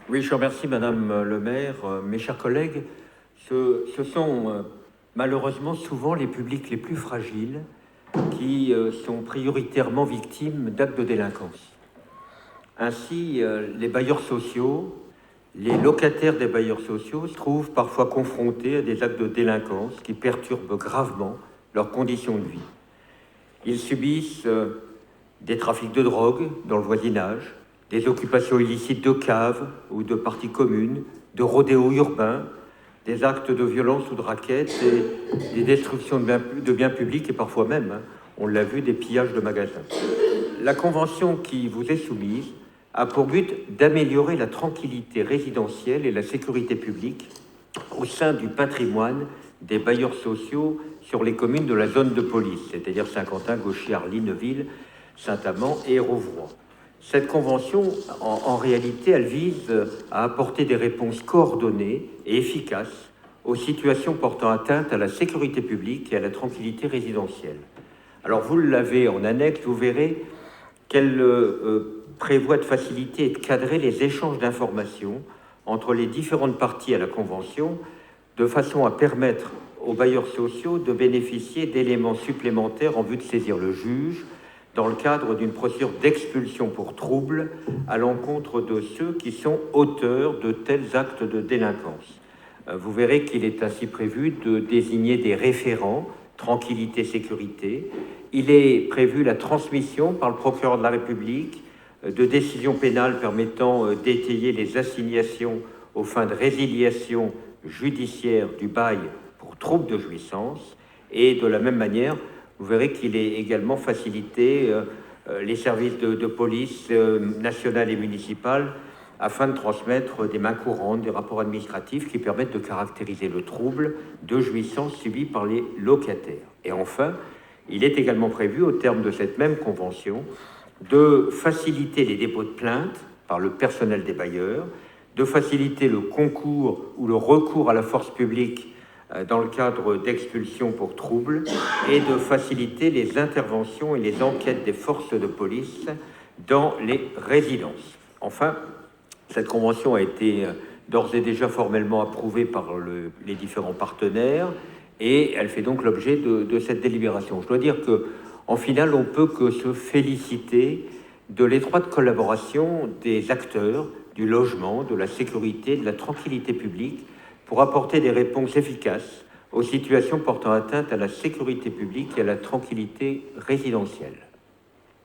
Oui, je remercie Madame le maire. Mes chers collègues, ce sont malheureusement souvent les publics les plus fragiles qui sont prioritairement victimes d'actes de délinquance. Ainsi, les bailleurs sociaux, les locataires des bailleurs sociaux se trouvent parfois confrontés à des actes de délinquance qui perturbent gravement leurs conditions de vie. Ils subissent des trafics de drogue dans le voisinage, des occupations illicites de caves ou de parties communes, de rodéos urbains, des actes de violence ou de raquettes, et des destructions de biens publics et parfois même, on l'a vu, des pillages de magasins. La convention qui vous est soumise a pour but d'améliorer la tranquillité résidentielle et la sécurité publique au sein du patrimoine des bailleurs sociaux sur les communes de la zone de police, c'est-à-dire Saint-Quentin, Gauchy, Arly, Neuville, Saint-Amand et Rouvroy. Cette convention, en réalité, elle vise à apporter des réponses coordonnées et efficaces aux situations portant atteinte à la sécurité publique et à la tranquillité résidentielle. Alors, vous l'avez en annexe, vous verrez qu'elle prévoit de faciliter et de cadrer les échanges d'informations entre les différentes parties à la Convention, de façon à permettre aux bailleurs sociaux de bénéficier d'éléments supplémentaires en vue de saisir le juge dans le cadre d'une procédure d'expulsion pour trouble à l'encontre de ceux qui sont auteurs de tels actes de délinquance. Vous verrez qu'il est ainsi prévu de désigner des référents tranquillité-sécurité. Il est prévu la transmission par le procureur de la République de décisions pénales permettant d'étayer les assignations aux fins de résiliation judiciaire du bail pour trouble de jouissance. Et de la même manière, vous verrez qu'il est également facilité les services de police nationale et municipale afin de transmettre des mains courantes, des rapports administratifs qui permettent de caractériser le trouble de jouissance subi par les locataires. Et enfin, il est également prévu, au terme de cette même convention, de faciliter les dépôts de plainte par le personnel des bailleurs, de faciliter le concours ou le recours à la force publique dans le cadre d'expulsion pour trouble et de faciliter les interventions et les enquêtes des forces de police dans les résidences. Enfin, cette convention a été d'ores et déjà formellement approuvée par les différents partenaires et elle fait donc l'objet de cette délibération. Je dois dire qu'en finale, on peut que se féliciter de l'étroite collaboration des acteurs du logement, de la sécurité, de la tranquillité publique pour apporter des réponses efficaces aux situations portant atteinte à la sécurité publique et à la tranquillité résidentielle.